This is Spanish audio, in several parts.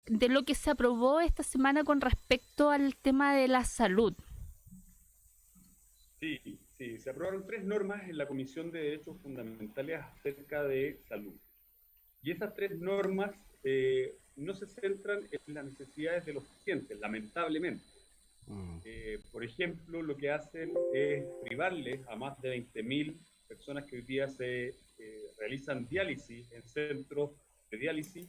de lo que se aprobó esta semana con respecto al tema de la salud. Sí, sí, se aprobaron tres normas en la Comisión de Derechos Fundamentales acerca de salud. Y esas tres normas no se centran en las necesidades de los pacientes, lamentablemente. Por ejemplo, lo que hacen es privarles a más de 20.000 personas que hoy día se realizan diálisis en centros de diálisis,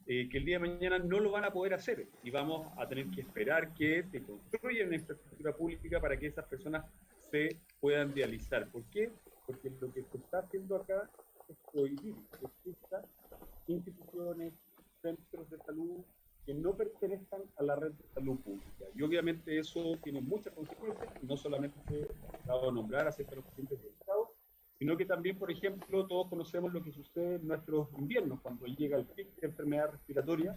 que el día de mañana no lo van a poder hacer y vamos a tener que esperar que se construya una infraestructura pública para que esas personas se puedan dializar. ¿Por qué? Porque lo que se está haciendo acá es prohibir que existan instituciones, centros de salud que no pertenezcan a la red de salud pública. Y obviamente eso tiene muchas consecuencias, no solamente se acaba de nombrar acerca de los pacientes del Estado, sino que también, por ejemplo, todos conocemos lo que sucede en nuestros inviernos, cuando llega el pic de enfermedad respiratoria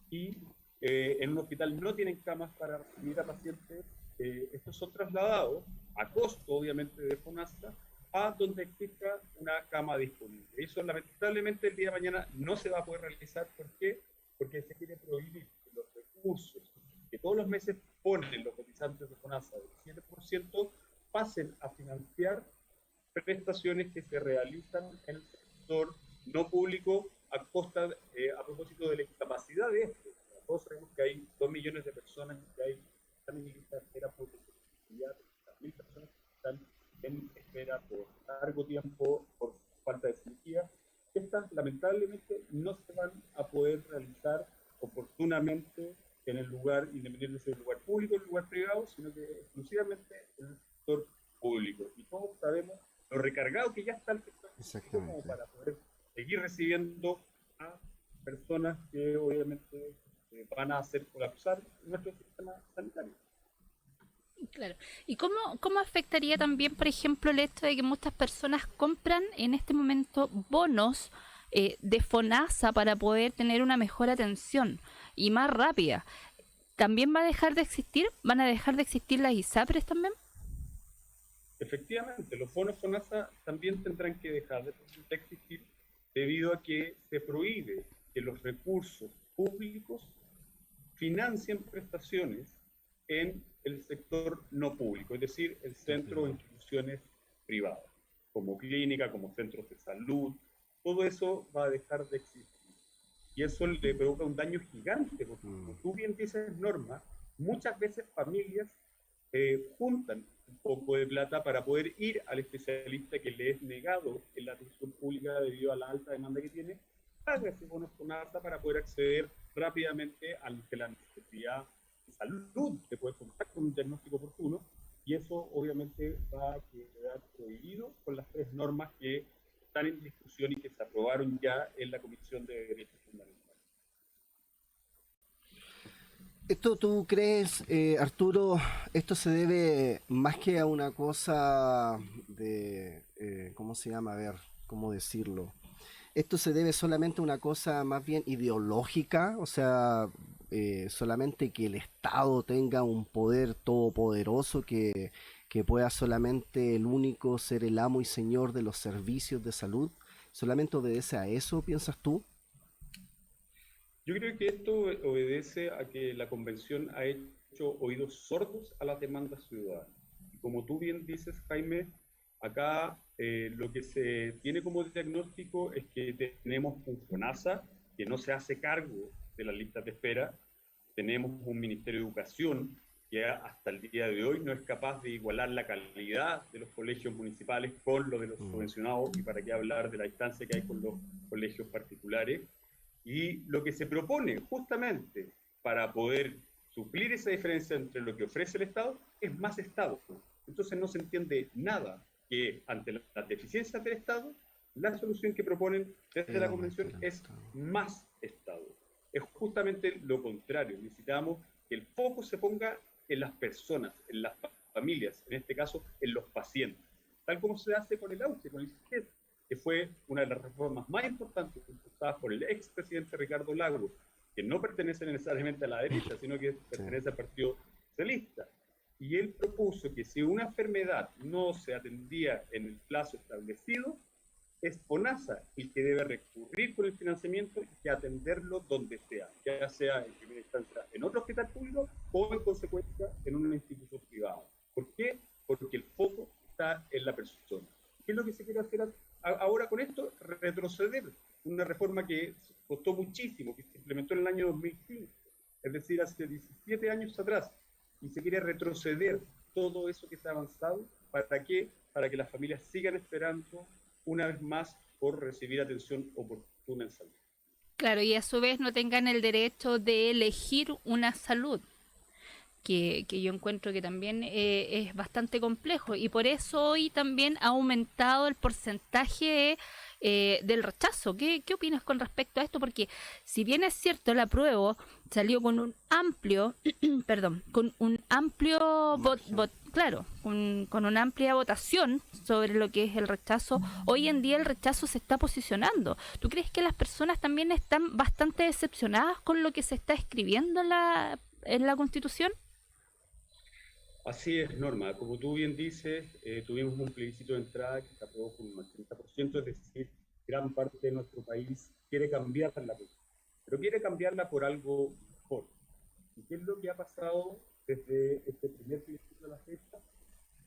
y en un hospital no tienen camas para recibir a pacientes, estos son trasladados a costo, obviamente, de FONASA, a donde exista una cama disponible. Eso, lamentablemente, el día de mañana no se va a poder realizar. ¿Por qué? Porque se quiere prohibir que los recursos que todos los meses ponen los cotizantes de FONASA del 7% pasen a financiar prestaciones que se realizan en el sector no público a costa, a propósito de la incapacidad de esto. Todos sabemos que hay 2 millones de personas que están en lista de espera por discapacidad, 300.000 personas que están en espera por largo tiempo, por falta de cirugía. Estas lamentablemente no se van a poder realizar oportunamente en el lugar, independientemente si es el lugar público o el lugar privado, sino que exclusivamente en el sector público. Y todos sabemos lo recargado que ya está el sector público como Exactamente. para poder seguir recibiendo a personas que obviamente van a hacer colapsar nuestro sistema sanitario. Claro. ¿Y cómo afectaría también, por ejemplo, el hecho de que muchas personas compran en este momento bonos de FONASA para poder tener una mejor atención y más rápida? ¿También va a dejar de existir? ¿Van a dejar de existir las ISAPRES también? Efectivamente, los bonos FONASA también tendrán que dejar de existir debido a que se prohíbe que los recursos públicos financien prestaciones en el sector no público, es decir, el centro o instituciones privadas, como clínica, como centros de salud, todo eso va a dejar de existir. Y eso le provoca un daño gigante, porque como tú bien dices, Norma, muchas veces familias juntan un poco de plata para poder ir al especialista que le es negado en la atención pública debido a la alta demanda que tiene, paga ese bono FONASA para poder acceder rápidamente ante la necesidad de salud, que puede contar con un diagnóstico oportuno, y eso obviamente va a quedar prohibido con las tres normas que están en discusión y que se aprobaron ya en la Comisión de Derechos Fundamentales. ¿Esto tú crees, Arturo, esto se debe más que a una cosa de, ¿cómo se llama? A ver, ¿cómo decirlo? ¿Esto se debe solamente a una cosa más bien ideológica? O sea, solamente que el Estado tenga un poder todopoderoso que pueda solamente el único ser el amo y señor de los servicios de salud. ¿Solamente obedece a eso, piensas tú? Yo creo que esto obedece a que la Convención ha hecho oídos sordos a las demandas ciudadanas. Y como tú bien dices, Jaime, acá lo que se tiene como diagnóstico es que tenemos un FONASA que no se hace cargo de las listas de espera, tenemos un Ministerio de Educación que hasta el día de hoy no es capaz de igualar la calidad de los colegios municipales con lo de los subvencionados, y para qué hablar de la distancia que hay con los colegios particulares. Y lo que se propone justamente para poder suplir esa diferencia entre lo que ofrece el Estado es más Estado. Entonces no se entiende nada que ante las deficiencias del Estado, la solución que proponen desde la Convención es más Estado. Es justamente lo contrario. Necesitamos que el foco se ponga en las personas, en las familias, en este caso en los pacientes, tal como se hace con el AUCHE, con el CIGES, que fue una de las reformas más importantes impulsadas por el expresidente Ricardo Lagos, que no pertenece necesariamente a la derecha, sino que Sí. pertenece al Partido Socialista. Y él propuso que si una enfermedad no se atendía en el plazo establecido, es FONASA el que debe recurrir con el financiamiento y atenderlo donde sea, ya sea en primera instancia en otro hospital público o en consecuencia en una institución privada. ¿Por qué? Porque el foco está en la persona. ¿Qué es lo que se quiere hacer ahora con esto? Retroceder una reforma que costó muchísimo, que se implementó en el año 2005, es decir, hace 17 años atrás, y se quiere retroceder todo eso que se ha avanzado. ¿Para qué? Para que las familias sigan esperando una vez más por recibir atención oportuna en salud. Claro, y a su vez no tengan el derecho de elegir una salud, que yo encuentro que también es bastante complejo, y por eso hoy también ha aumentado el porcentaje del rechazo. ¿Qué opinas con respecto a esto? Porque si bien es cierto, el apruebo salió con un amplio, perdón, con un amplio claro, con una amplia votación sobre lo que es el rechazo, hoy en día el rechazo se está posicionando. ¿Tú crees que las personas también están bastante decepcionadas con lo que se está escribiendo en la Constitución? Así es, Norma. Como tú bien dices, tuvimos un plebiscito de entrada que se aprobó con un 80%, es decir, gran parte de nuestro país quiere cambiar la política, pero quiere cambiarla por algo mejor. ¿Y qué es lo que ha pasado desde este primer plebiscito de la fecha?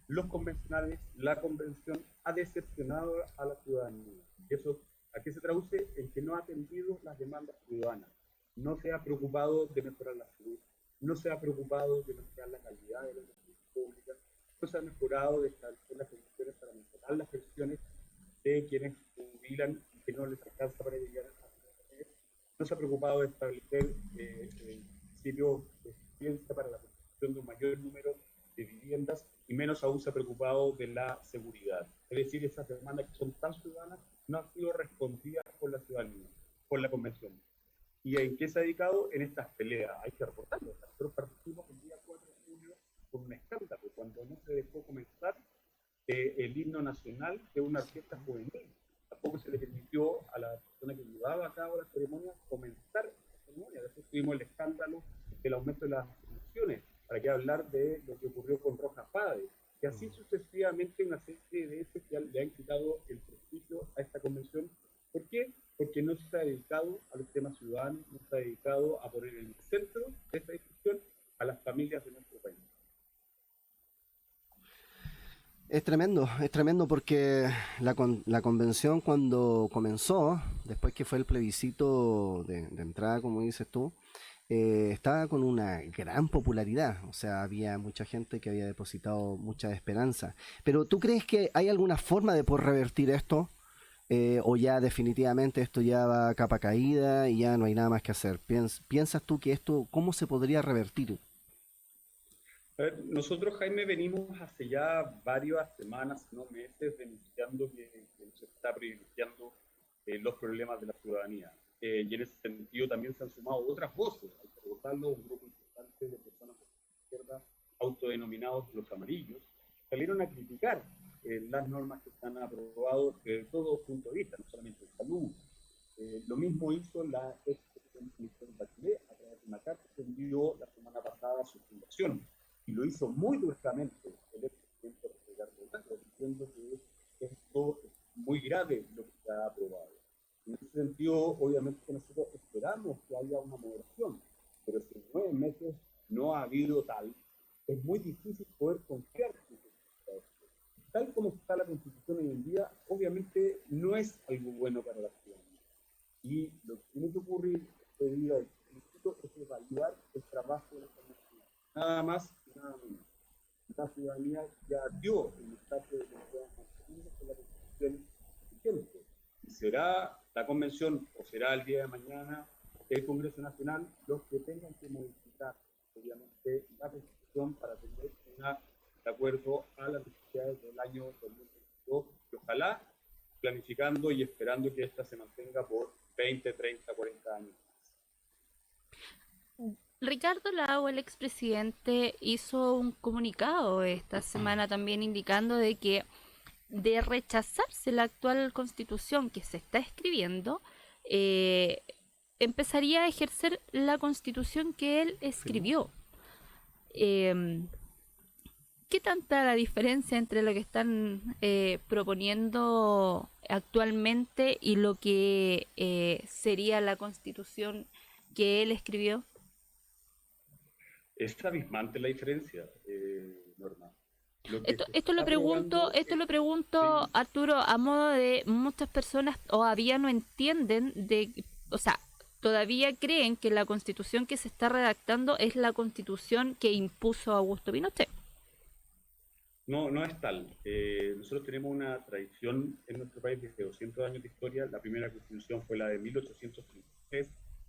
Los convencionales, la convención ha decepcionado a la ciudadanía. ¿Eso a qué se traduce? En que no ha atendido las demandas ciudadanas, no se ha preocupado de mejorar la salud, no se ha preocupado de mejorar la calidad de la salud pública, no se ha mejorado de establecer las condiciones para mejorar las pensiones de quienes jubilan y que no les alcanza para llegar a la vejez, no se ha preocupado de establecer principios de eficiencia para la construcción de un mayor número de viviendas, y menos aún se ha preocupado de la seguridad. Es decir, esas demandas que son tan ciudadanas no han sido respondidas por la ciudadanía, por la convención. ¿Y en qué se ha dedicado? En estas peleas. Hay que reportarlo. Nosotros partimos el día 4 de julio con un escándalo, cuando no se dejó comenzar el himno nacional de una orquesta juvenil. Tampoco se le permitió a la persona que llevaba a cabo la ceremonia comenzar la ceremonia. Después tuvimos el escándalo del aumento de las emisiones, para que hablar de lo que ocurrió con Roja Pade, y así sucesivamente una serie de hechos que le han quitado el prestigio a esta convención. ¿Por qué? Porque no se ha dedicado a los temas ciudadanos, no se ha dedicado a poner en el centro de esta discusión a las familias de nuestro país. Es tremendo porque la convención cuando comenzó, después que fue el plebiscito de entrada, como dices tú, estaba con una gran popularidad, o sea, había mucha gente que había depositado mucha esperanza. Pero ¿tú crees que hay alguna forma de poder revertir esto? ¿O ya definitivamente esto ya va a capa caída y ya no hay nada más que hacer? ¿Piensas tú que esto, cómo se podría revertir? A ver, nosotros, Jaime, venimos hace ya varias semanas, no meses, denunciando que se está privilegiando los problemas de la ciudadanía. Y en ese sentido también se han sumado otras voces. Hay que recordarlo, un grupo importante de personas de izquierda, autodenominados los amarillos, salieron a criticar las normas que están aprobadas desde todo punto de vista, no solamente de salud. Lo mismo hizo la ex-comisión Bachelet a través de una carta que envió la semana pasada a su fundación. Y lo hizo muy duramente el expresidente Ricardo Lagos, diciendo que esto es muy grave lo que se ha aprobado. En ese sentido, obviamente nosotros esperamos que haya una moderación, pero si en 9 meses no ha habido tal, es muy difícil poder confiar en esto. Tal como está la Constitución hoy en día, obviamente no es algo bueno para la ciudadanía. Y lo que tiene que ocurrir este día del Instituto es evaluar el trabajo de la ciudadanía. Nada más y nada menos. La ciudadanía ya dio el mensaje de que se con la Constitución vigente. Y será la convención o será el día de mañana el Congreso Nacional los que tengan que modificar, obviamente, la Constitución para tener una de acuerdo a las necesidades del año 2022, y ojalá planificando y esperando que esta se mantenga por 20, 30, 40 años. Ricardo Lagos, el expresidente, hizo un comunicado esta semana también indicando de que de rechazarse la actual constitución que se está escribiendo, empezaría a ejercer la constitución que él escribió. ¿qué tanta la diferencia entre lo que están proponiendo actualmente y lo que sería la constitución que él escribió? Es abismante la diferencia, Norma. Lo que Esto, se esto lo está pregunto, aprobando esto es, lo pregunto, sí, Arturo, a modo de muchas personas todavía no entienden o sea, todavía creen que la constitución que se está redactando es la constitución que impuso Augusto Pinochet. no, no es tal. Nosotros tenemos una tradición en nuestro país desde 200 años de historia. La primera constitución fue la de 1833.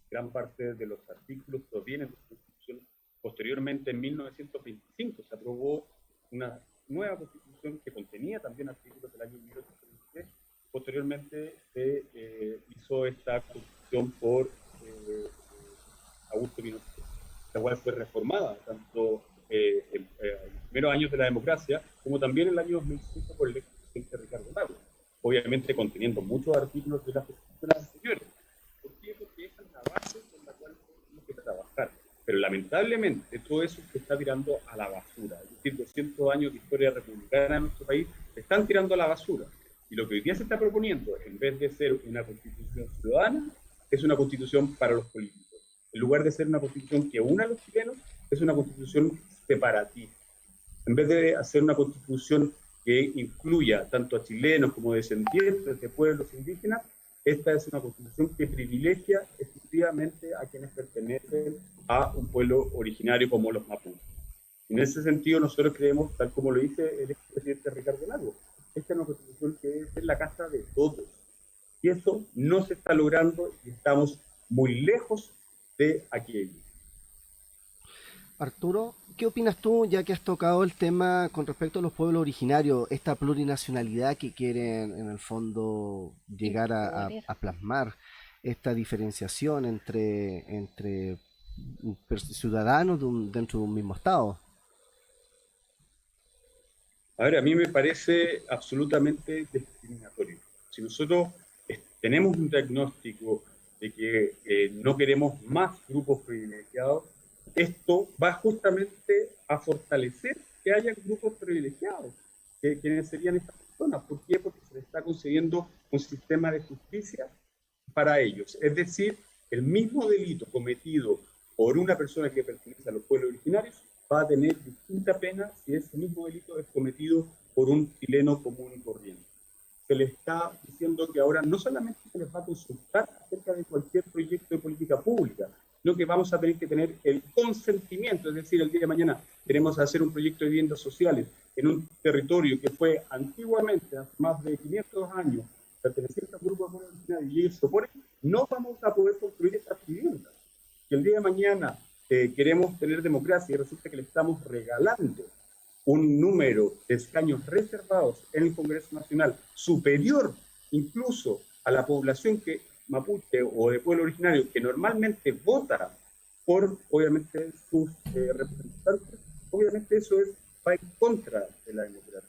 Gran parte de los artículos provienen de la constitución. Posteriormente, en 1925, se aprobó una nueva constitución que contenía también artículos del año 1833. Posteriormente, se hizo esta constitución por Augusto Pinochet, la cual fue reformada tanto en los primeros años de la democracia como también en el año 2005 por el expresidente Ricardo Lagos, obviamente conteniendo muchos artículos de las constituciones anteriores. ¿Por qué? Porque esa es la base con la cual tenemos que trabajar. Pero lamentablemente todo eso se está tirando a la basura. Es decir, 200 años de historia republicana en nuestro país se están tirando a la basura. Y lo que hoy día se está proponiendo, en vez de ser una constitución ciudadana, es una constitución para los políticos. En lugar de ser una constitución que una a los chilenos, es una constitución separatista. En vez de hacer una constitución que incluya tanto a chilenos como descendientes de pueblos indígenas, esta es una constitución que privilegia exclusivamente a quienes pertenecen a un pueblo originario como los mapuches. En ese sentido, nosotros creemos, tal como lo dice el expresidente Ricardo Lagos, esta es una constitución que debe ser la casa de todos. Y eso no se está logrando y estamos muy lejos de aquello. Arturo, ¿qué opinas tú, ya que has tocado el tema con respecto a los pueblos originarios, esta plurinacionalidad que quieren en el fondo llegar a plasmar, esta diferenciación entre ciudadanos dentro de un mismo estado? A ver, a mí me parece absolutamente discriminatorio. Si nosotros tenemos un diagnóstico de que no queremos más grupos privilegiados, esto va justamente a fortalecer que haya grupos privilegiados, quienes serían estas personas. ¿Por qué? Porque se les está concediendo un sistema de justicia para ellos. Es decir, el mismo delito cometido por una persona que pertenece a los pueblos originarios va a tener distinta pena si ese mismo delito es cometido por un chileno común y corriente. Se le está diciendo que ahora no solamente se les va a consultar acerca de cualquier proyecto de política pública, sino que vamos a tener que tener el consentimiento, es decir, el día de mañana queremos hacer un proyecto de viviendas sociales en un territorio que fue antiguamente, hace más de 500 años, perteneciente a un grupo de pueblos originarios y eso, por eso no vamos a poder construir estas viviendas. Si el día de mañana queremos tener democracia y resulta que le estamos regalando un número de escaños reservados en el Congreso Nacional superior incluso a la población que mapuche o de pueblo originario que normalmente vota por, obviamente, sus representantes, obviamente eso va en contra de la democracia.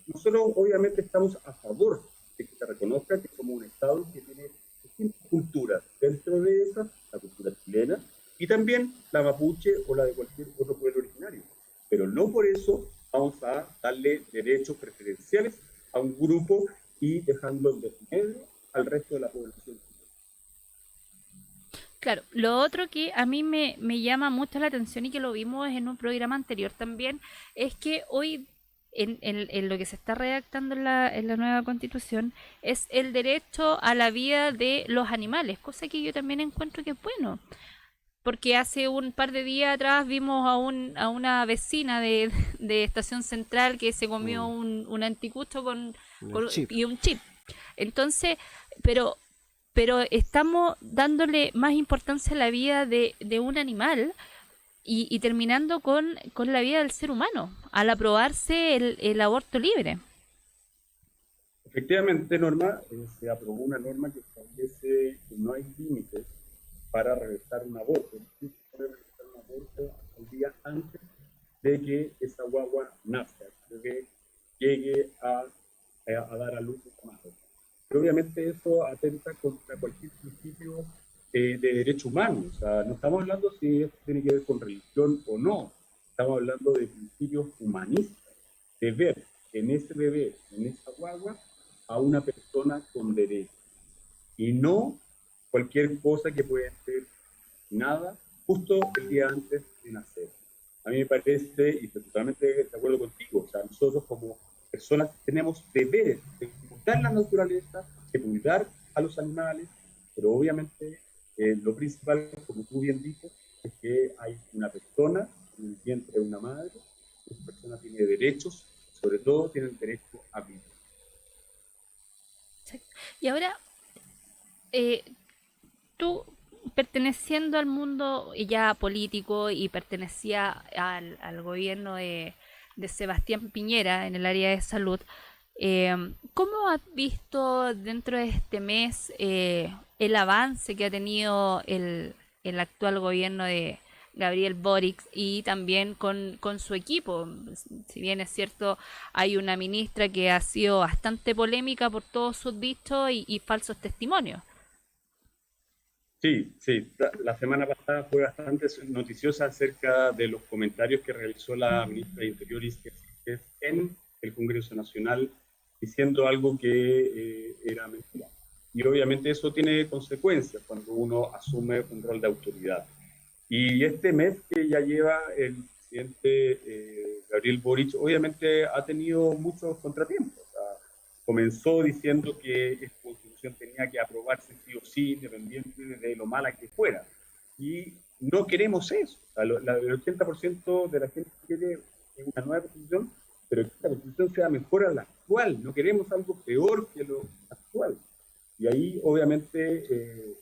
Nosotros, obviamente, estamos a favor de que se reconozca que somos un Estado que tiene distintas culturas, dentro de esas, la cultura chilena, y también la mapuche o la de cualquier otro pueblo originario. Pero no por eso vamos a darle derechos preferenciales a un grupo y dejando en desmedro al resto de la población. Claro, lo otro que a mí me llama mucho la atención y que lo vimos en un programa anterior también, es que hoy en lo que se está redactando en la nueva constitución es el derecho a la vida de los animales, cosa que yo también encuentro que es bueno. Porque hace un par de días atrás vimos a una vecina de Estación Central que se comió un anticucho Chip. y un chip. Entonces, pero estamos dándole más importancia a la vida de un animal y terminando con la vida del ser humano, al aprobarse el aborto libre. Efectivamente, Norma, se aprobó una norma que establece que no hay límites para realizar un aborto. Se puede realizar un aborto el día antes de que esa guagua nazca, de que llegue a dar a luz esa madre. Pero obviamente eso atenta contra cualquier principio de derecho humano. O sea, no estamos hablando si esto tiene que ver con religión o no. estamos hablando de principios humanistas, de ver en ese bebé, en esa guagua, a una persona con derechos y no cualquier cosa que puede ser nada justo el día antes de nacer. A mí me parece, y estoy totalmente de acuerdo contigo, o sea, nosotros como personas tenemos deberes de cuidar la naturaleza, de cuidar a los animales, pero obviamente lo principal, como tú bien dices, es que hay una persona en el vientre de una madre, esa persona tiene derechos, sobre todo tiene el derecho a vivir. Y ahora, eh, tú perteneciendo al mundo ya político y pertenecía al gobierno de Sebastián Piñera en el área de salud, ¿cómo has visto dentro de este mes el avance que ha tenido el actual gobierno de Gabriel Boric y también con su equipo? Si bien es cierto, hay una ministra que ha sido bastante polémica por todos sus dichos y falsos testimonios. Sí, sí. La semana pasada fue bastante noticiosa acerca de los comentarios que realizó la ministra de Interior Isquia Siches en el Congreso Nacional, diciendo algo que era mentira. Y obviamente eso tiene consecuencias cuando uno asume un rol de autoridad. Y este mes que ya lleva el presidente Gabriel Boric, obviamente ha tenido muchos contratiempos. O sea, comenzó diciendo que esta constitución tenía que aprobarse sí o sí, independiente de lo mala que fuera. Y no queremos eso. O sea, el 80% de la gente quiere una nueva constitución, pero que esta constitución sea mejor a la actual. No queremos algo peor que lo actual. Y ahí obviamente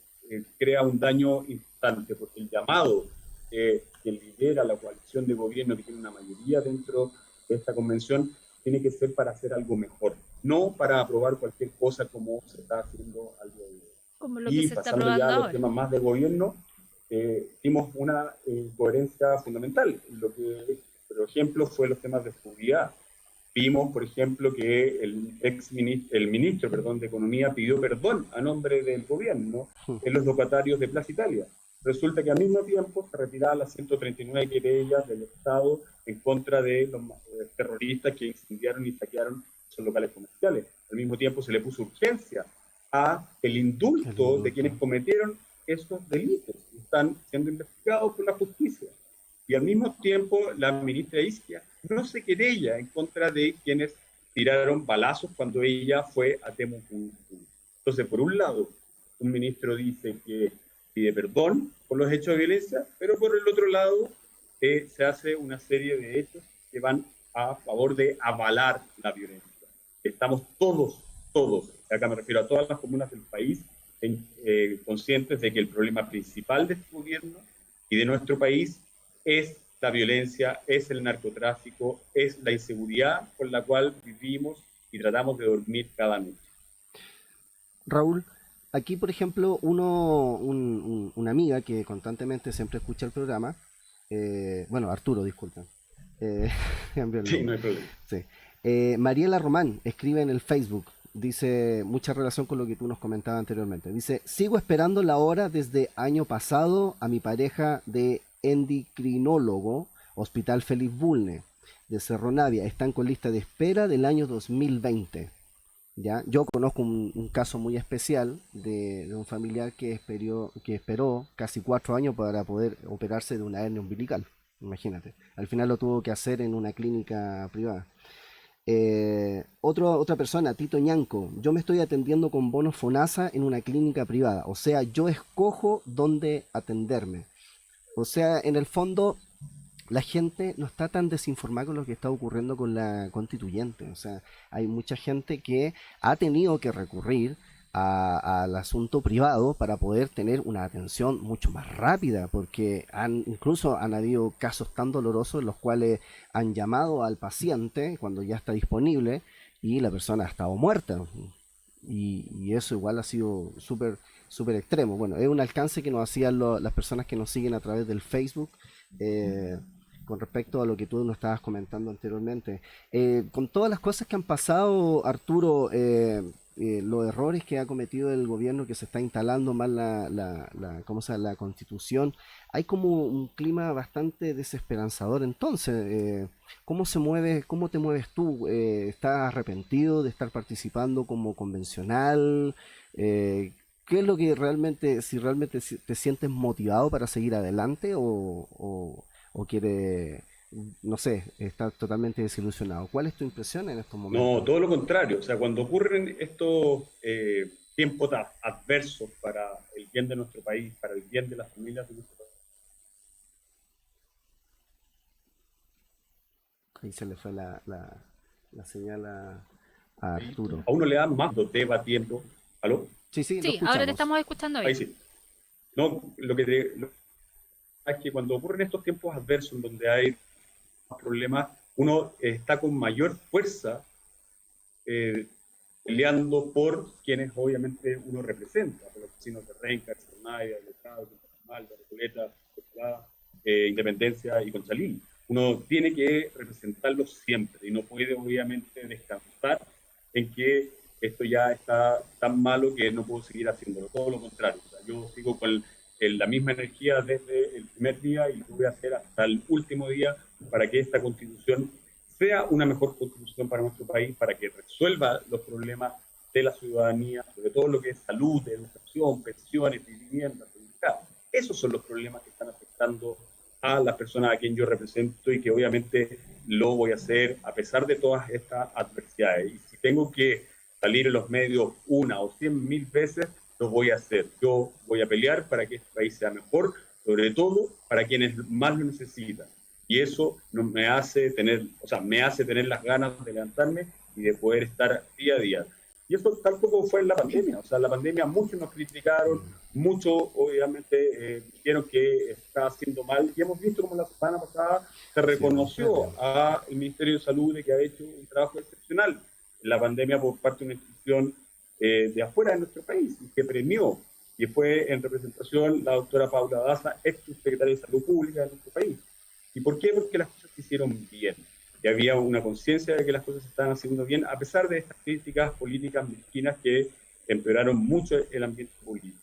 crea un daño importante, porque el llamado que lidera la coalición de gobierno, que tiene una mayoría dentro de esta convención, tiene que ser para hacer algo mejor, no para aprobar cualquier cosa como se está haciendo al día de hoy. Como lo que Y se está pasando ya aprobando a los ahora. temas más de gobierno, vimos una coherencia fundamental. Lo que, por ejemplo, fue los temas de seguridad. Vimos, por ejemplo, que el ministro perdón, de Economía pidió perdón a nombre del gobierno en los locatarios de Plaza Italia. Resulta que al mismo tiempo se retiraban las 139 querellas del Estado en contra de los terroristas que incendiaron y saquearon esos locales comerciales. Al mismo tiempo se le puso urgencia a el indulto de quienes cometieron esos delitos y están siendo investigados por la justicia. Y al mismo tiempo la ministra Isquia no se querella en contra de quienes tiraron balazos cuando ella fue a Temuco. Entonces, por un lado, un ministro dice que pide perdón por los hechos de violencia, pero por el otro lado se hace una serie de hechos que van a favor de avalar la violencia. Estamos todos, acá me refiero a todas las comunas del país, conscientes de que el problema principal de este gobierno y de nuestro país es la violencia, es el narcotráfico, es la inseguridad con la cual vivimos y tratamos de dormir cada noche. Raúl, aquí por ejemplo, una amiga que constantemente siempre escucha el programa, bueno, Arturo, disculpen. Sí, no hay problema. Sí. Mariela Román escribe en el Facebook, dice, mucha relación con lo que tú nos comentabas anteriormente. Dice, sigo esperando la hora desde año pasado a mi pareja de endocrinólogo, Hospital Félix Bulne, de Cerro Navia. Están con lista de espera del año 2020. ¿Ya? Yo conozco un caso muy especial de un familiar que esperó casi 4 años para poder operarse de una hernia umbilical. Imagínate. Al final lo tuvo que hacer en una clínica privada. Otra persona, Tito Ñanco, yo me estoy atendiendo con bonos FONASA en una clínica privada, o sea, yo escojo dónde atenderme. O sea, en el fondo, la gente no está tan desinformada con lo que está ocurriendo con la constituyente. O sea, hay mucha gente que ha tenido que recurrir al asunto privado para poder tener una atención mucho más rápida, porque incluso han habido casos tan dolorosos en los cuales han llamado al paciente cuando ya está disponible y la persona ha estado muerta. Y eso igual ha sido súper extremo. Bueno, es un alcance que nos hacían las personas que nos siguen a través del Facebook. Con respecto a lo que tú nos estabas comentando anteriormente. Con todas las cosas que han pasado, Arturo, los errores que ha cometido el gobierno, que se está instalando mal ¿cómo se llama? La constitución, hay como un clima bastante desesperanzador. Entonces, cómo te mueves tú? ¿Estás arrepentido de estar participando como convencional? ¿Qué es lo que realmente, si realmente te sientes motivado para seguir adelante o quieres, no sé, estar totalmente desilusionado? ¿Cuál es tu impresión en estos No, momentos? todo lo contrario. O sea, cuando ocurren estos tiempos adversos para el bien de nuestro país, para el bien de las familias de nuestro país, Ahí se le fue la señal a Arturo. a uno le da más debatiendo. ¿Aló? Sí, sí, lo Sí, ahora te escuchamos. estamos escuchando Ahí bien. sí. No, es que cuando ocurren estos tiempos adversos en donde hay problemas, uno está con mayor fuerza eh, peleando por quienes obviamente uno representa, por los vecinos de Renca, de Cernaia, de Estado, de Mal, de Recoleta, Independencia y Conchalí. Uno tiene que representarlos siempre y no puede obviamente descansar en que esto ya está tan malo que no puedo seguir haciéndolo, todo lo contrario. O sea, yo sigo con la misma energía desde el primer día y lo voy a hacer hasta el último día para que esta constitución sea una mejor constitución para nuestro país, para que resuelva los problemas de la ciudadanía, sobre todo lo que es salud, educación, pensiones, vivienda, seguridad. Esos son los problemas que están afectando a las personas a quien yo represento y que obviamente lo voy a hacer a pesar de todas estas adversidades. Y si tengo que salir en los medios una o 100.000 veces, lo voy a hacer. Yo voy a pelear para que este país sea mejor, sobre todo para quienes más lo necesitan. Y eso no me hace tener, o sea, me hace tener las ganas de levantarme y de poder estar día a día. Y eso tampoco fue en la pandemia. O sea, en la pandemia muchos nos criticaron, muchos obviamente dijeron que estaba haciendo mal. Y hemos visto como la semana pasada se Sí, al reconoció contrario. al Ministerio de Salud de que ha hecho un trabajo excepcional en la pandemia por parte de una institución de afuera de nuestro país y que premió. Y fue en representación la doctora Paula Daza, ex secretaria de Salud Pública de nuestro país. ¿Y por qué? Porque las cosas se hicieron bien. Y había una conciencia de que las cosas se estaban haciendo bien, a pesar de estas críticas políticas mezquinas que empeoraron mucho el ambiente político.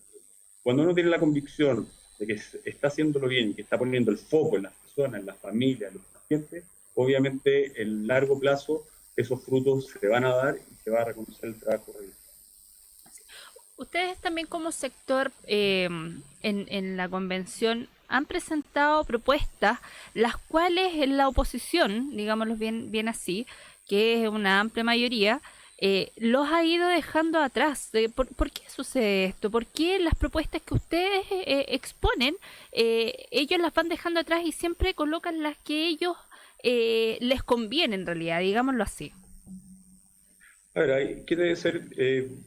Cuando uno tiene la convicción de que está haciéndolo bien y que está poniendo el foco en las personas, en las familias, en los pacientes, obviamente en largo plazo esos frutos se van a dar y se va a reconocer el trabajo realizado. Ustedes también como sector en la convención han presentado propuestas, las cuales en la oposición, digámoslo bien así, que es una amplia mayoría, los ha ido dejando atrás. ¿Por qué sucede esto? ¿Por qué las propuestas que ustedes exponen, ellos las van dejando atrás y siempre colocan las que ellos les conviene en realidad, digámoslo así? A ver, hay que ser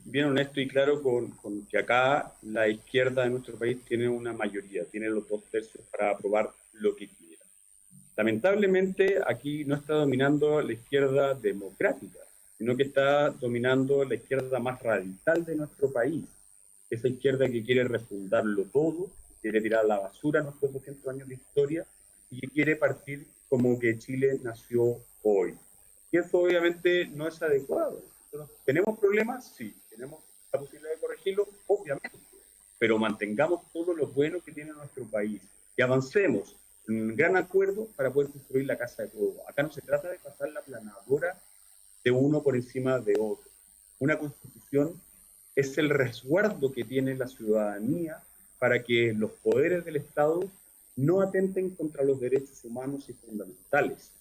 bien honesto y claro con que acá la izquierda de nuestro país tiene una mayoría, tiene los 2/3 para aprobar lo que quiera. Lamentablemente aquí no está dominando la izquierda democrática, sino que está dominando la izquierda más radical de nuestro país. Esa izquierda que quiere refundarlo todo, quiere tirar a la basura nuestros 200 años de historia y que quiere partir como que Chile nació hoy. Y eso obviamente no es adecuado. ¿Tenemos problemas? Sí. ¿Tenemos la posibilidad de corregirlo? Obviamente. Pero mantengamos todo lo bueno que tiene nuestro país y avancemos en un gran acuerdo para poder construir la casa de todos. Acá no se trata de pasar la planadora de uno por encima de otro. Una constitución es el resguardo que tiene la ciudadanía para que los poderes del Estado no atenten contra los derechos humanos y fundamentales.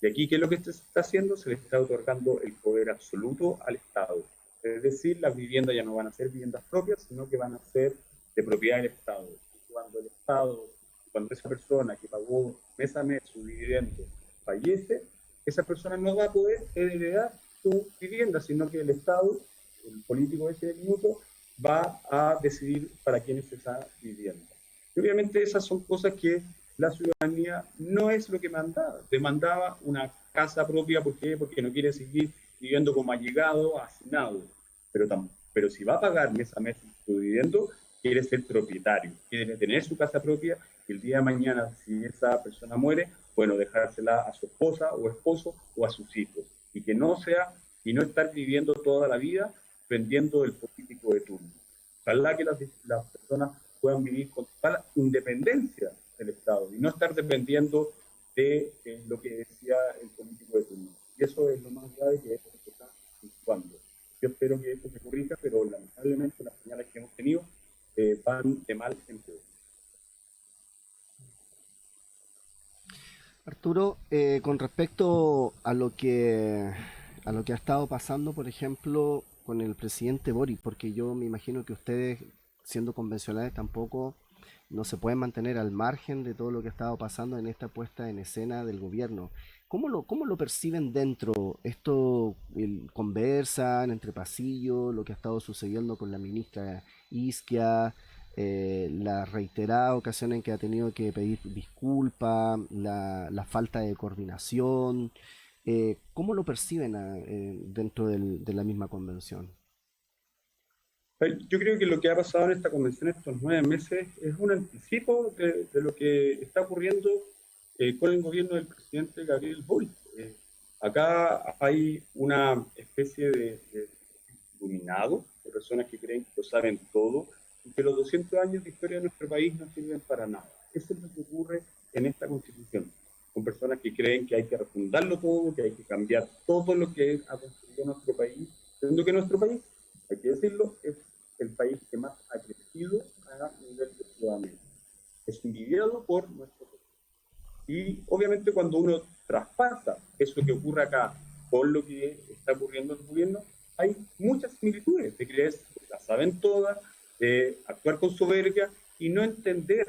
Y aquí, ¿qué es lo que se está haciendo? Se le está otorgando el poder absoluto al Estado. Es decir, las viviendas ya no van a ser viviendas propias, sino que van a ser de propiedad del Estado. Y cuando el Estado, cuando esa persona que pagó mes a mes su dividendo fallece, esa persona no va a poder heredar su vivienda, sino que el Estado, el político de ese minuto, va a decidir para quién es esa vivienda. Y obviamente esas son cosas que la ciudadanía no es lo que mandaba. Demandaba una casa propia, ¿por qué? Porque no quiere seguir viviendo como allegado, hacinado. Pero si va a pagar mes a mes su viviendo, quiere ser propietario, quiere tener su casa propia y el día de mañana, si esa persona muere, bueno, dejársela a su esposa o esposo o a sus hijos. Y que no sea, y no estar viviendo toda la vida dependiendo del político de turno. Ojalá que las personas puedan vivir con total independencia del Estado y no estar dependiendo de lo que decía el político de turno. Y eso es lo más grave que esto se está actuando. Yo espero que esto se corrija, pero lamentablemente las señales que hemos tenido van de mal en peor. Arturo, con respecto a lo que ha estado pasando, por ejemplo, con el presidente Boric, porque yo me imagino que ustedes, siendo convencionales, tampoco no se pueden mantener al margen de todo lo que ha estado pasando en esta puesta en escena del gobierno. ¿Cómo lo perciben dentro? ¿Esto conversan entre pasillos, lo que ha estado sucediendo con la ministra Isquia? Las reiteradas ocasiones en que ha tenido que pedir disculpas, la falta de coordinación, ¿cómo lo perciben dentro de la misma convención? Yo creo que lo que ha pasado en esta convención estos 9 meses es un anticipo de lo que está ocurriendo con el gobierno del presidente Gabriel Boric. Acá hay una especie de iluminado, de personas que creen que lo saben todo, y que los 200 años de historia de nuestro país no sirven para nada. Eso es lo que ocurre en esta Constitución, con personas que creen que hay que refundarlo todo, que hay que cambiar todo lo que ha construido nuestro país, siendo que nuestro país, hay que decirlo, es el país que más ha crecido a nivel de ciudadanía. Es envidiado por nuestro país. Y obviamente cuando uno traspasa eso que ocurre acá con lo que está ocurriendo en el gobierno, hay muchas similitudes de creer que las saben todas, de actuar con soberbia y no entender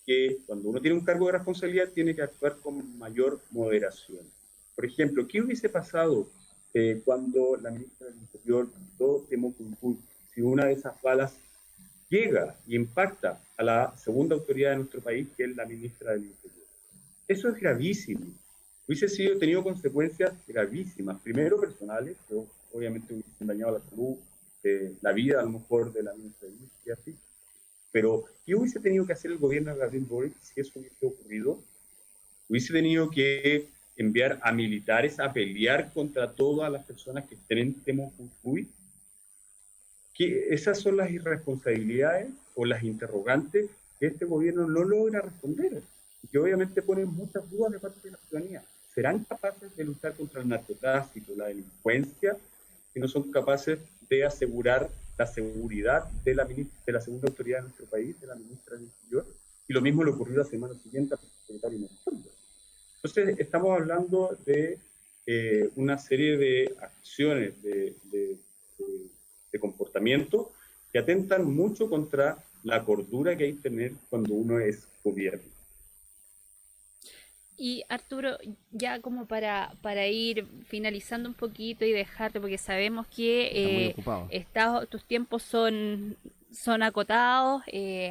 que cuando uno tiene un cargo de responsabilidad tiene que actuar con mayor moderación. Por ejemplo, ¿qué hubiese pasado cuando la ministra del Interior mandó Temocumpuy si una de esas balas llega y impacta a la segunda autoridad de nuestro país, que es la ministra del Interior? Eso es gravísimo. Hubiese tenido consecuencias gravísimas, primero personales, que obviamente hubiesen dañado la salud, la vida a lo mejor de la ministra y así. Pero, ¿qué hubiese tenido que hacer el gobierno de Gabriel Boric si eso hubiese ocurrido? Hubiese tenido que enviar a militares a pelear contra todas las personas que estén en Temocumpuy. Esas son las irresponsabilidades o las interrogantes que este gobierno no logra responder y que obviamente ponen muchas dudas de parte de la ciudadanía. ¿Serán capaces de luchar contra el narcotráfico, la delincuencia, si no son capaces de asegurar la seguridad de la segunda autoridad de nuestro país, de la ministra del Interior? Y lo mismo le ocurrió la semana siguiente al secretario Montalvo. Entonces, estamos hablando de una serie de acciones, de comportamiento que atentan mucho contra la cordura que hay que tener cuando uno es gobierno. Y Arturo, ya como para ir finalizando un poquito y dejarte, porque sabemos Está muy que ocupado. tus tiempos son acotados,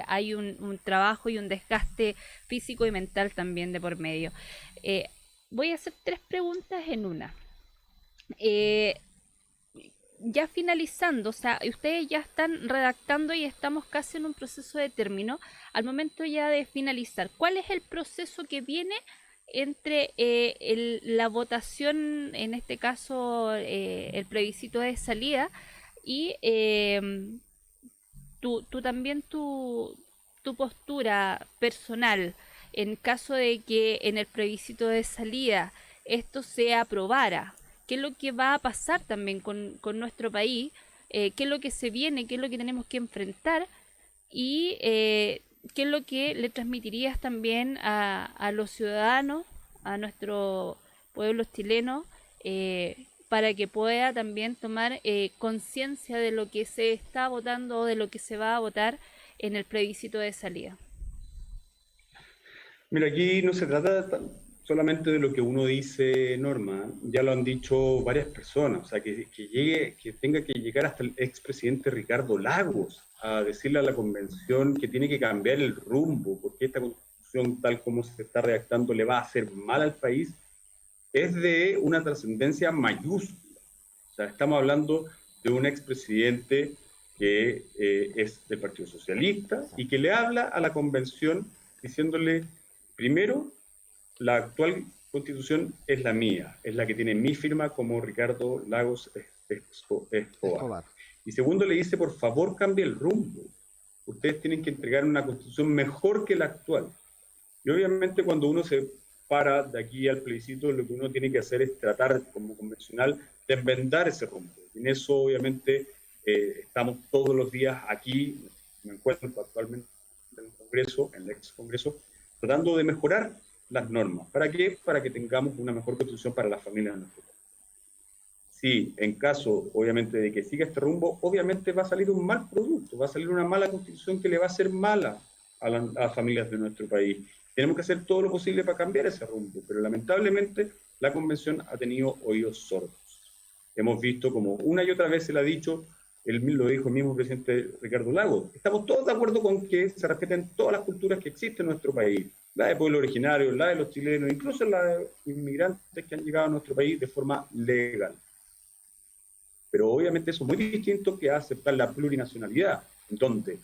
hay un trabajo y un desgaste físico y mental también de por medio. Voy a hacer 3 preguntas en una. Ya finalizando, o sea, ustedes ya están redactando y estamos casi en un proceso de término. Al momento ya de finalizar, ¿cuál es el proceso que viene entre la votación, en este caso el plebiscito de salida, y también tu postura personal en caso de que en el plebiscito de salida esto se aprobara? ¿Qué es lo que va a pasar también con nuestro país? ¿Qué es lo que se viene? ¿Qué es lo que tenemos que enfrentar? Y qué es lo que le transmitirías también a los ciudadanos, a nuestros pueblos chilenos, para que pueda también tomar conciencia de lo que se está votando o de lo que se va a votar en el plebiscito de salida. Mira, aquí no se trata solamente de lo que uno dice, Norma, ya lo han dicho varias personas, o sea, que tenga que llegar hasta el expresidente Ricardo Lagos a decirle a la convención que tiene que cambiar el rumbo, porque esta constitución tal como se está redactando le va a hacer mal al país, es de una trascendencia mayúscula. O sea, estamos hablando de un expresidente que es del Partido Socialista y que le habla a la convención diciéndole, primero, la actual constitución es la mía, es la que tiene mi firma como Ricardo Lagos Escobar. Escobar. Y segundo, le dice, por favor, cambie el rumbo. Ustedes tienen que entregar una constitución mejor que la actual. Y obviamente cuando uno se para de aquí al plebiscito, lo que uno tiene que hacer es tratar, como convencional, de enmendar ese rumbo. Y en eso, obviamente, estamos todos los días aquí, me encuentro actualmente en el Congreso, en el ex Congreso, tratando de mejorar las normas. ¿Para qué? Para que tengamos una mejor constitución para las familias de nuestro país. Sí, en caso, obviamente, de que siga este rumbo, obviamente va a salir un mal producto, va a salir una mala constitución que le va a hacer mala a las familias de nuestro país. Tenemos que hacer todo lo posible para cambiar ese rumbo, pero lamentablemente la convención ha tenido oídos sordos. Hemos visto como una y otra vez se le ha dicho, lo dijo el mismo presidente Ricardo Lagos, estamos todos de acuerdo con que se respeten todas las culturas que existen en nuestro país, la de pueblos originarios, la de los chilenos, incluso la de inmigrantes que han llegado a nuestro país de forma legal. Pero obviamente eso es muy distinto que aceptar la plurinacionalidad, donde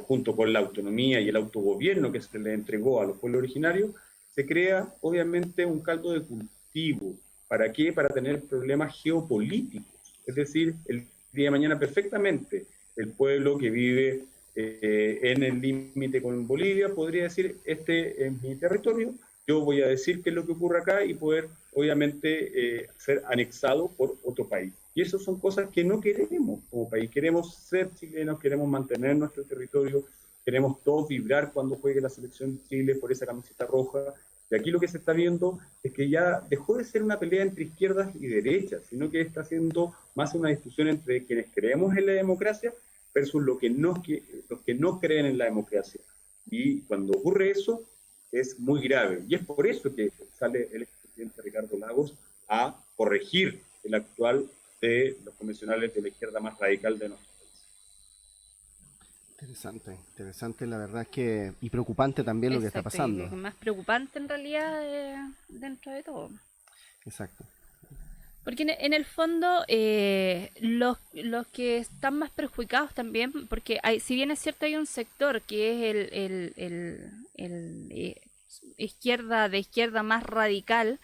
junto con la autonomía y el autogobierno que se le entregó a los pueblos originarios, se crea obviamente un caldo de cultivo. ¿Para qué? Para tener problemas geopolíticos. Es decir, el día de mañana perfectamente el pueblo que vive en el límite con Bolivia podría decir, este es mi territorio, yo voy a decir qué es lo que ocurre acá y poder obviamente ser anexado por otro país. Y eso son cosas que no queremos como país. Queremos ser chilenos, queremos mantener nuestro territorio, queremos todos vibrar cuando juegue la selección de Chile por esa camiseta roja. Y aquí lo que se está viendo es que ya dejó de ser una pelea entre izquierdas y derechas, sino que está siendo más una discusión entre quienes creemos en la democracia versus los que no creen en la democracia. Y cuando ocurre eso, es muy grave. Y es por eso que sale el expresidente Ricardo Lagos a corregir el actual de los convencionales de la izquierda más radical de nuestro país. Interesante la verdad es que, y preocupante también lo que está pasando. Es más preocupante en realidad dentro de todo. Exacto. Porque en el fondo los que están más perjudicados también, porque si bien es cierto hay un sector que es el izquierda más radical,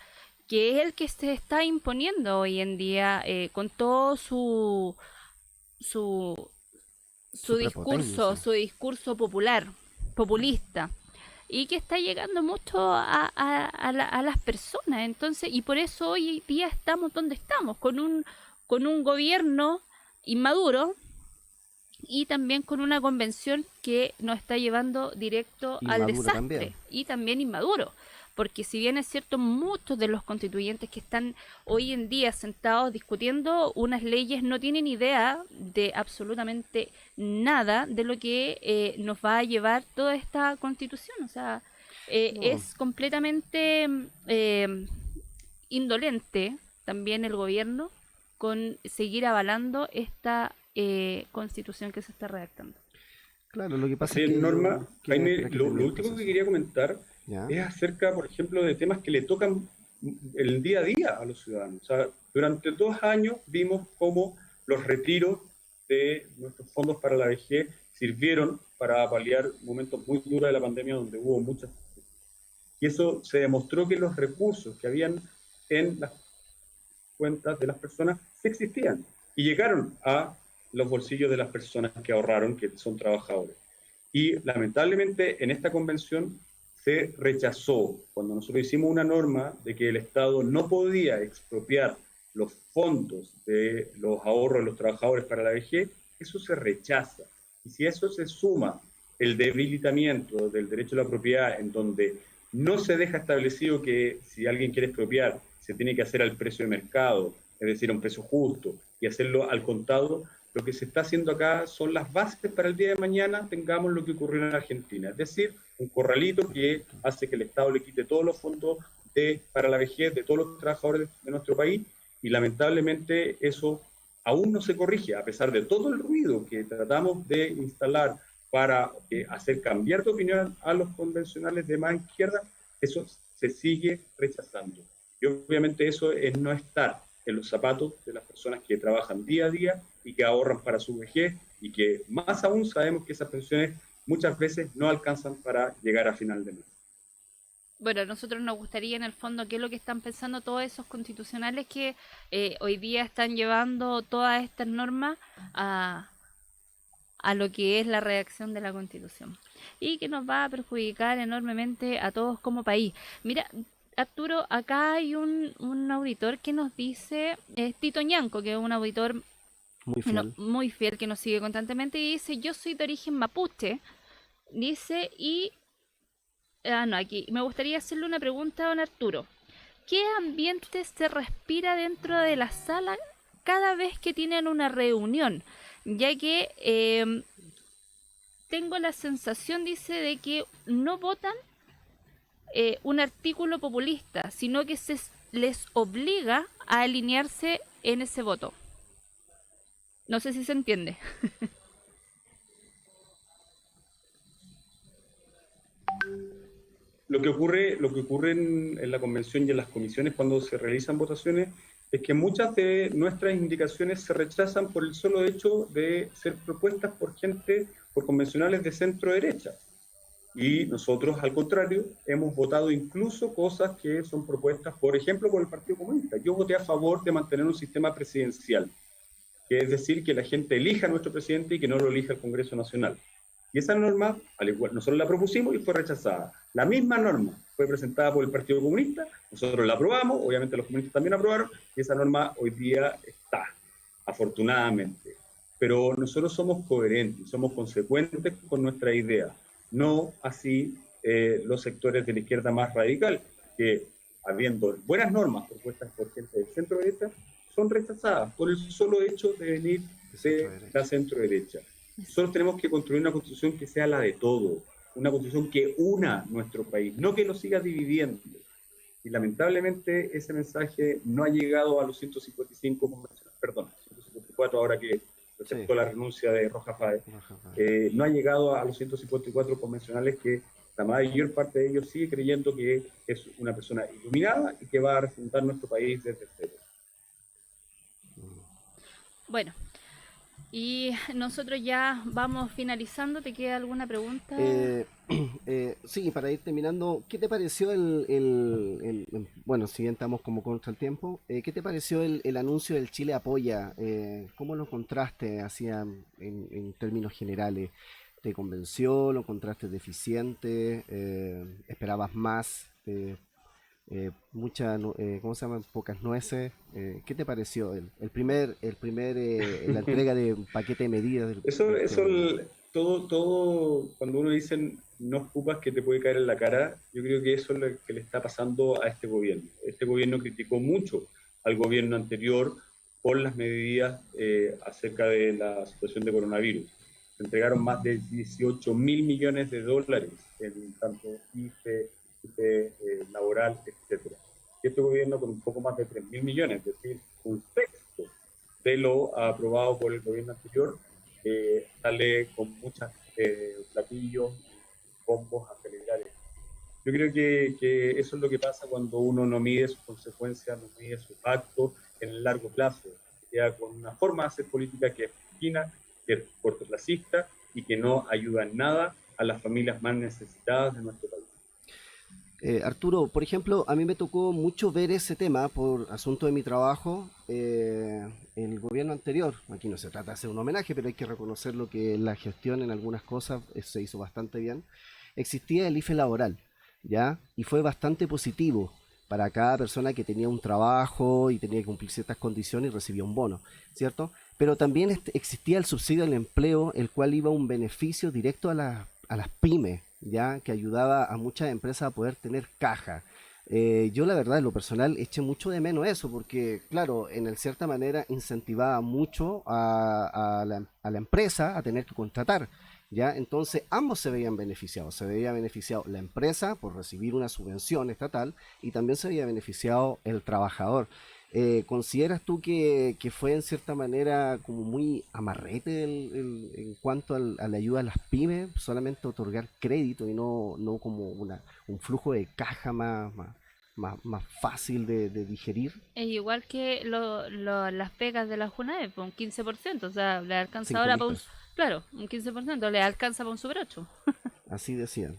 que es el que se está imponiendo hoy en día con todo su discurso populista, y que está llegando mucho a las personas. Entonces, y por eso hoy día estamos donde estamos, con un gobierno inmaduro y también con una convención que nos está llevando directo al desastre, y también inmaduro. Porque si bien es cierto, muchos de los constituyentes que están hoy en día sentados discutiendo unas leyes no tienen idea de absolutamente nada de lo que nos va a llevar toda esta constitución. O sea, es completamente indolente también el gobierno con seguir avalando esta constitución que se está redactando. Claro, lo que pasa es que Norma, Jaime, lo último que quería comentar es acerca, por ejemplo, de temas que le tocan el día a día a los ciudadanos. O sea, durante 2 años vimos cómo los retiros de nuestros fondos para la vejez sirvieron para paliar momentos muy duros de la pandemia donde hubo muchas. Y eso se demostró que los recursos que habían en las cuentas de las personas sí existían y llegaron a los bolsillos de las personas que ahorraron, que son trabajadores. Y lamentablemente en esta convención se rechazó, cuando nosotros hicimos una norma de que el Estado no podía expropiar los fondos de los ahorros de los trabajadores para la vejez, eso se rechaza. Y si eso se suma el debilitamiento del derecho a la propiedad, en donde no se deja establecido que si alguien quiere expropiar, se tiene que hacer al precio de mercado, es decir, a un precio justo, y hacerlo al contado, lo que se está haciendo acá son las bases para el día de mañana tengamos lo que ocurrió en Argentina, es decir, un corralito que hace que el Estado le quite todos los fondos para la vejez de todos los trabajadores de nuestro país, y lamentablemente eso aún no se corrige, a pesar de todo el ruido que tratamos de instalar para hacer cambiar de opinión a los convencionales de más izquierda, eso se sigue rechazando. Y obviamente eso es no estar en los zapatos de las personas que trabajan día a día y que ahorran para su vejez, y que más aún sabemos que esas pensiones muchas veces no alcanzan para llegar a final de mes. Bueno, a nosotros nos gustaría en el fondo qué es lo que están pensando todos esos constitucionales que hoy día están llevando todas estas normas a lo que es la redacción de la Constitución y que nos va a perjudicar enormemente a todos como país. Mira, Arturo, acá hay un auditor que nos dice, Tito Ñanco, que es un auditor Muy fiel. muy fiel que nos sigue constantemente y dice, yo soy de origen mapuche, dice, y... Ah, no, aquí me gustaría hacerle una pregunta a don Arturo. ¿Qué ambiente se respira dentro de la sala cada vez que tienen una reunión? Ya que tengo la sensación, dice, de que no votan un artículo populista, sino que se les obliga a alinearse en ese voto. No sé si se entiende. Lo que ocurre en la convención y en las comisiones cuando se realizan votaciones es que muchas de nuestras indicaciones se rechazan por el solo hecho de ser propuestas por gente, por convencionales de centro derecha. Y nosotros, al contrario, hemos votado incluso cosas que son propuestas, por ejemplo, por el Partido Comunista. Yo voté a favor de mantener un sistema presidencial, que es decir, que la gente elija a nuestro presidente y que no lo elija el Congreso Nacional. Y esa norma, al igual, nosotros la propusimos y fue rechazada. La misma norma fue presentada por el Partido Comunista, nosotros la aprobamos, obviamente los comunistas también aprobaron, y esa norma hoy día está, afortunadamente. Pero nosotros somos coherentes, somos consecuentes con nuestra idea, no así los sectores de la izquierda más radical, que habiendo buenas normas propuestas por gente del centro derecha, son rechazadas por el solo hecho de venir de la centro derecha. Nosotros tenemos que construir una constitución que sea la de todos, una constitución que una nuestro país, no que lo siga dividiendo. Y lamentablemente ese mensaje no ha llegado a los 155 convencionales, perdón, 154 ahora que aceptó la renuncia de Roja Faez, no ha llegado a los 154 convencionales que la mayor parte de ellos sigue creyendo que es una persona iluminada y que va a representar nuestro país desde cero. Bueno, y nosotros ya vamos finalizando. ¿Te queda alguna pregunta? Sí, para ir terminando, ¿qué te pareció bueno, si bien estamos como contra el tiempo, ¿qué te pareció el anuncio del Chile Apoya? ¿Cómo lo encontraste hacia, en términos generales? ¿Te convenció? ¿Lo encontraste deficiente? ¿Esperabas más? ¿Cómo se llaman? Pocas nueces. ¿Qué te pareció la entrega de un paquete de medidas Todo, cuando uno dice no ocupas que te puede caer en la cara, yo creo que eso es lo que le está pasando a este gobierno. Este gobierno criticó mucho al gobierno anterior por las medidas acerca de la situación de coronavirus. Se entregaron más de 18.000 millones de dólares en tanto IFE, laboral, etcétera. Y este gobierno con un poco más de 3.000 millones, es decir, un sexto de lo aprobado por el gobierno anterior, sale con muchos platillos, bombos a celebrar esto. Yo creo que eso es lo que pasa cuando uno no mide sus consecuencias, no mide sus actos en el largo plazo. Queda con una forma de hacer política que es mezquina, que es cortoplacista y que no ayuda en nada a las familias más necesitadas de nuestro país. Arturo, por ejemplo, a mí me tocó mucho ver ese tema por asunto de mi trabajo en el gobierno anterior. Aquí no se trata de hacer un homenaje, pero hay que reconocer lo que la gestión en algunas cosas se hizo bastante bien. Existía el IFE laboral, ¿ya? Y fue bastante positivo para cada persona que tenía un trabajo y tenía que cumplir ciertas condiciones y recibía un bono, ¿cierto? Pero también existía el subsidio al empleo, el cual iba a un beneficio directo a las pymes, ya que ayudaba a muchas empresas a poder tener caja. Yo la verdad en lo personal eché mucho de menos eso porque claro, en cierta manera incentivaba mucho a la empresa a tener que contratar, ya entonces ambos se veía beneficiado la empresa por recibir una subvención estatal y también se veía beneficiado el trabajador. ¿Consideras tú que fue en cierta manera como muy amarrete en cuanto a la ayuda a las pymes, solamente otorgar crédito y no como un flujo de caja más fácil de digerir? Es igual que las pegas de la Junaed, un 15%, o sea, le alcanza Cinco ahora mil para un... pesos, Claro, un 15%, le alcanza para un Super 8. así decían.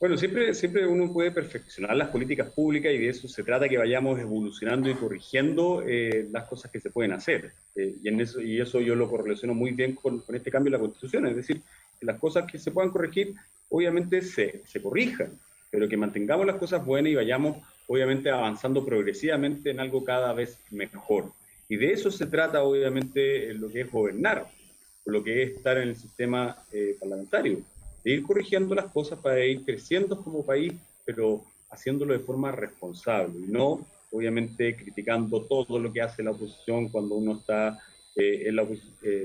Bueno, siempre uno puede perfeccionar las políticas públicas y de eso se trata, que vayamos evolucionando y corrigiendo las cosas que se pueden hacer. Y eso yo lo correlaciono muy bien con este cambio de la Constitución, es decir, que las cosas que se puedan corregir, obviamente se corrijan, pero que mantengamos las cosas buenas y vayamos, obviamente, avanzando progresivamente en algo cada vez mejor. Y de eso se trata, obviamente, en lo que es gobernar, lo que es estar en el sistema parlamentario, de ir corrigiendo las cosas para ir creciendo como país, pero haciéndolo de forma responsable, y no, obviamente, criticando todo lo que hace la oposición cuando uno está en la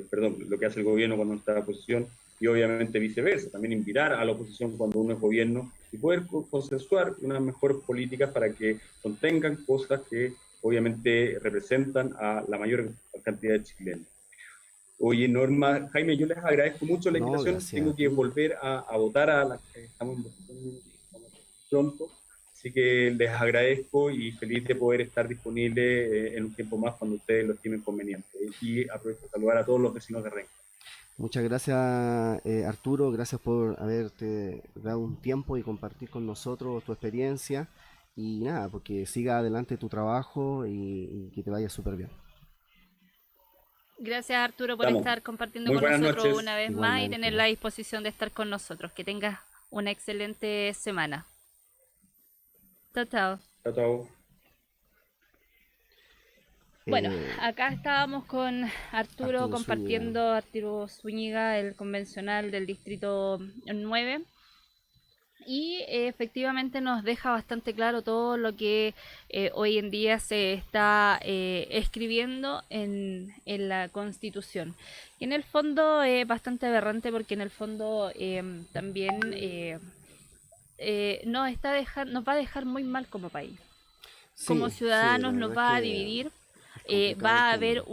perdón, lo que hace el gobierno cuando uno está en la oposición, y obviamente viceversa, también invitar a la oposición cuando uno es gobierno y poder consensuar unas mejores políticas para que contengan cosas que obviamente representan a la mayor cantidad de chilenos. Oye, Norma, Jaime, yo les agradezco mucho la No, invitación. gracias a Tengo que ti. volver a votar a la que estamos pronto. Así que les agradezco y feliz de poder estar disponible en un tiempo más cuando ustedes lo estimen conveniente. Y aprovecho de saludar a todos los vecinos de Renca. Muchas gracias, Arturo. Gracias por haberte dado un tiempo y compartir con nosotros tu experiencia. Y nada, porque siga adelante tu trabajo y que te vaya súper bien. Gracias, Arturo, por Estamos. estar compartiendo Muy con buenas nosotros noches. una vez más y tener Igualmente. la disposición de estar con nosotros. Que tengas una excelente semana. Chao, chao. Chao, chao. Bueno, Eh, acá estábamos con Arturo Arturo Zúñiga. compartiendo, Arturo Zúñiga, el convencional del distrito 9. Y efectivamente nos deja bastante claro todo lo que hoy en día se está escribiendo en la Constitución. Y en el fondo es bastante aberrante porque en el fondo también nos va a dejar muy mal como país. Como Sí, sí, la ciudadanos nos verdad va a es que dividir, es complicado el va a tema. haber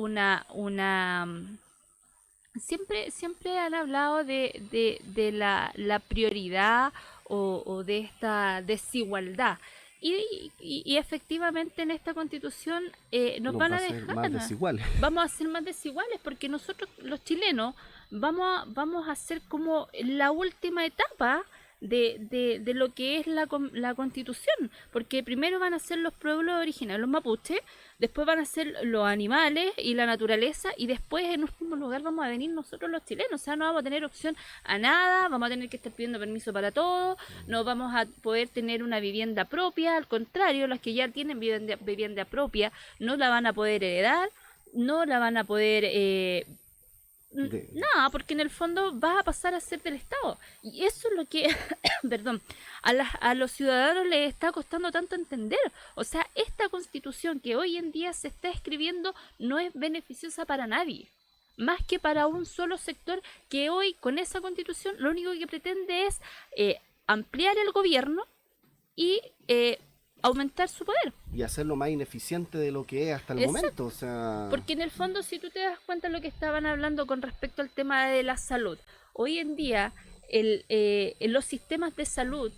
siempre han hablado de la prioridad o de esta desigualdad. Y efectivamente en esta constitución nos Nos van va a a ser dejar, más desiguales. vamos a ser más desiguales porque nosotros los chilenos vamos a ser como la última etapa de lo que es la constitución, porque primero van a ser los pueblos originarios, los mapuches, después van a ser los animales y la naturaleza, y después en último lugar vamos a venir nosotros los chilenos. O sea, no vamos a tener opción a nada, vamos a tener que estar pidiendo permiso para todo, no vamos a poder tener una vivienda propia, al contrario, los que ya tienen vivienda propia no la van a poder heredar, no la van a poder De- nada, porque en el fondo va a pasar a ser del Estado. Y eso es lo que, perdón, a los ciudadanos les está costando tanto entender. O sea, esta constitución que hoy en día se está escribiendo no es beneficiosa para nadie. Más que para un solo sector que hoy con esa constitución lo único que pretende es ampliar el gobierno y aumentar su poder. y hacerlo más ineficiente de lo que es hasta el Exacto. momento. O sea, Porque en el fondo, si tú te das cuenta de lo que estaban hablando con respecto al tema de la salud, hoy en día en los sistemas de salud